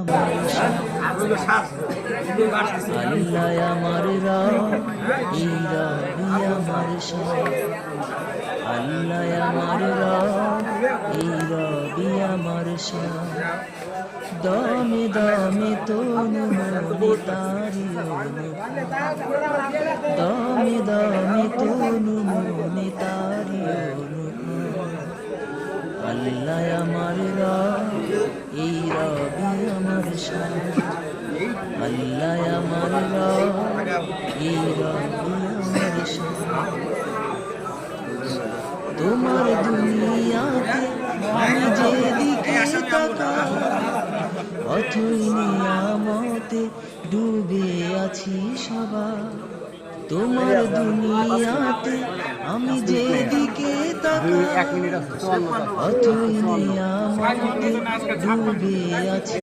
আল্লাহ আমার রব, এই রবি আমার শাহ। আল্লাহ আমার রব, এই রবি আমার শাহ। দমে দমে তনু মনে তারি অনুভব, দমে দমে তনু মনে তারি অনুভব। আল্লাহ আমার রব, এই রবি আমার শাহ। আল্লাহ আমার রব, এই রবি আমার শাহ। তোমার দুনিয়াতে আমি যেদিকে তাকাই, অথই নিয়ামতে ডুবে আছি সবাই। তোমার দুনিয়াতে আমি যেদিকে তাকাই, অথই নিয়ামতে ডুবে আছি।